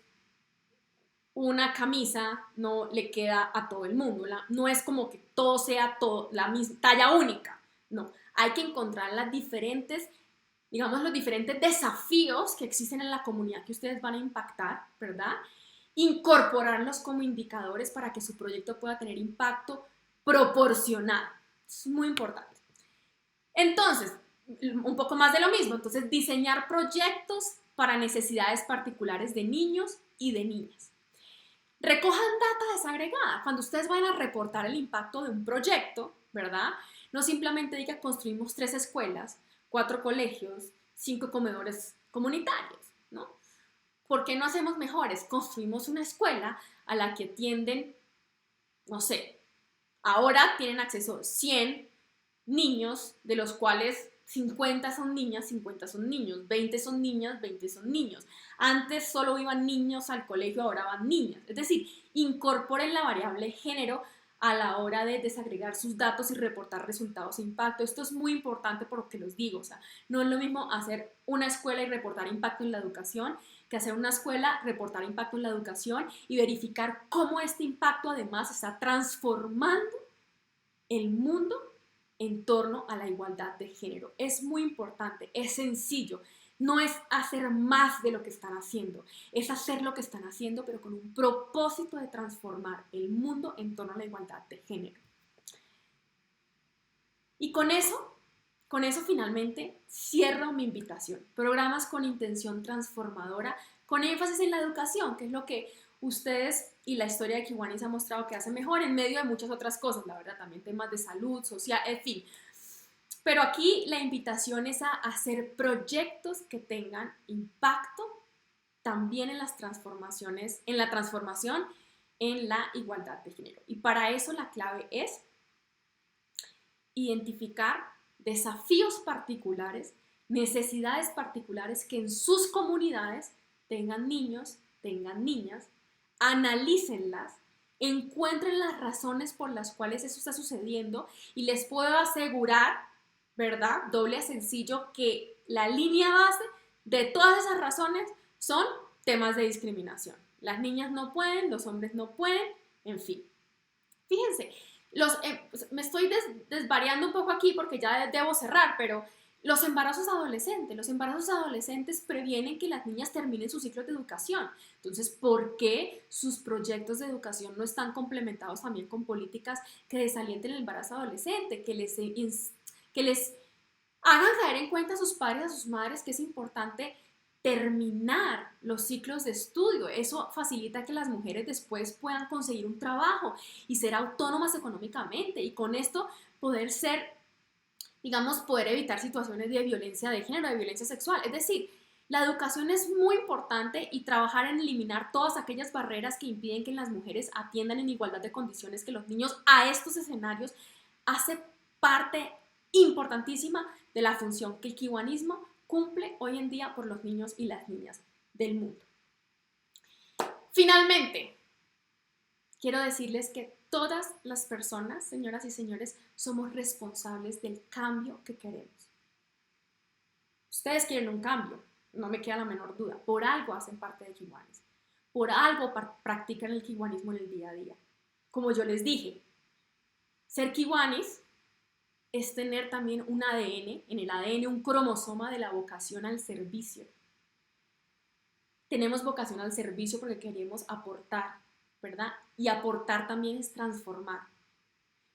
una camisa no le queda a todo el mundo. No es como que todo sea la misma talla única. No, hay que encontrar las diferentes, digamos, los diferentes desafíos que existen en la comunidad que ustedes van a impactar, ¿verdad? Incorporarlos como indicadores para que su proyecto pueda tener impacto proporcionado. Es muy importante. Entonces, un poco más de lo mismo. Entonces, diseñar proyectos para necesidades particulares de niños y de niñas. Recojan data desagregada. Cuando ustedes van a reportar el impacto de un proyecto, ¿verdad? No simplemente diga construimos 3 escuelas, 4 colegios, 5 comedores comunitarios, ¿no? ¿Por qué no hacemos mejores? Construimos una escuela a la que atienden, no sé, ahora tienen acceso 100 niños, de los cuales 50 son niñas, 50 son niños, 20 son niñas, 20 son niños. Antes solo iban niños al colegio, ahora van niñas. Es decir, incorporen la variable género a la hora de desagregar sus datos y reportar resultados e impacto. Esto es muy importante por lo que les digo. O sea, no es lo mismo hacer una escuela y reportar impacto en la educación que hacer una escuela, reportar impacto en la educación y verificar cómo este impacto además está transformando el mundo en torno a la igualdad de género. Es muy importante, es sencillo. No es hacer más de lo que están haciendo, es hacer lo que están haciendo, pero con un propósito de transformar el mundo en torno a la igualdad de género. Y con eso finalmente cierro mi invitación. Programas con intención transformadora, con énfasis en la educación, que es lo que ustedes y la historia de Kiwanis ha mostrado que hace mejor en medio de muchas otras cosas, la verdad, también temas de salud, social, en fin. Pero aquí la invitación es a hacer proyectos que tengan impacto también en las transformaciones, en la transformación en la igualdad de género. Y para eso la clave es identificar desafíos particulares, necesidades particulares que en sus comunidades tengan niños, tengan niñas, analícenlas, encuentren las razones por las cuales eso está sucediendo y les puedo asegurar, ¿verdad? Doble sencillo, que la línea base de todas esas razones son temas de discriminación. Las niñas no pueden, los hombres no pueden, en fin. Fíjense, me estoy desvariando un poco aquí porque ya debo cerrar, pero Los embarazos adolescentes. Los embarazos adolescentes previenen que las niñas terminen su ciclo de educación. Entonces, ¿por qué sus proyectos de educación no están complementados también con políticas que desalienten el embarazo adolescente, que les hagan caer en cuenta a sus padres, a sus madres, que es importante terminar los ciclos de estudio? Eso facilita que las mujeres después puedan conseguir un trabajo y ser autónomas económicamente y con esto poder ser, digamos, poder evitar situaciones de violencia de género, de violencia sexual. Es decir, la educación es muy importante y trabajar en eliminar todas aquellas barreras que impiden que las mujeres atiendan en igualdad de condiciones que los niños a estos escenarios hace parte importantísima de la función que el kiwanismo cumple hoy en día por los niños y las niñas del mundo. Finalmente, quiero decirles que todas las personas, señoras y señores, somos responsables del cambio que queremos. Ustedes quieren un cambio, no me queda la menor duda. Por algo hacen parte de Kiwanis. Por algo practican el kiwanismo en el día a día. Como yo les dije, ser kiwanis es tener también un ADN, en el ADN un cromosoma de la vocación al servicio. Tenemos vocación al servicio porque queremos aportar, ¿verdad? Y aportar también es transformar.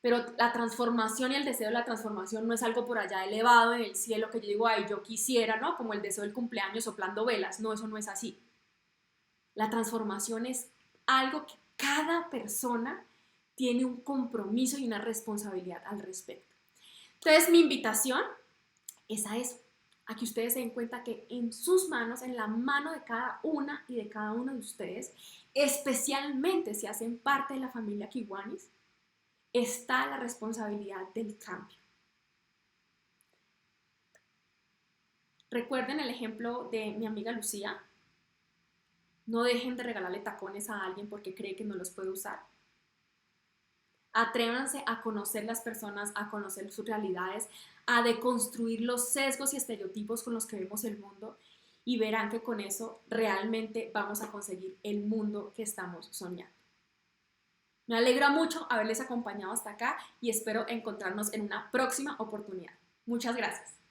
Pero la transformación y el deseo de la transformación no es algo por allá elevado en el cielo que yo digo, ay, yo quisiera, ¿no? Como el deseo del cumpleaños soplando velas. No, eso no es así. La transformación es algo que cada persona tiene un compromiso y una responsabilidad al respecto. Entonces, mi invitación es a eso, a que ustedes se den cuenta que en sus manos, en la mano de cada una y de cada uno de ustedes, especialmente si hacen parte de la familia Kiwanis, está la responsabilidad del cambio. Recuerden el ejemplo de mi amiga Lucía. No dejen de regalarle tacones a alguien porque cree que no los puede usar. Atrévanse a conocer las personas, a conocer sus realidades, a deconstruir los sesgos y estereotipos con los que vemos el mundo y verán que con eso realmente vamos a conseguir el mundo que estamos soñando. Me alegra mucho haberles acompañado hasta acá y espero encontrarnos en una próxima oportunidad. Muchas gracias.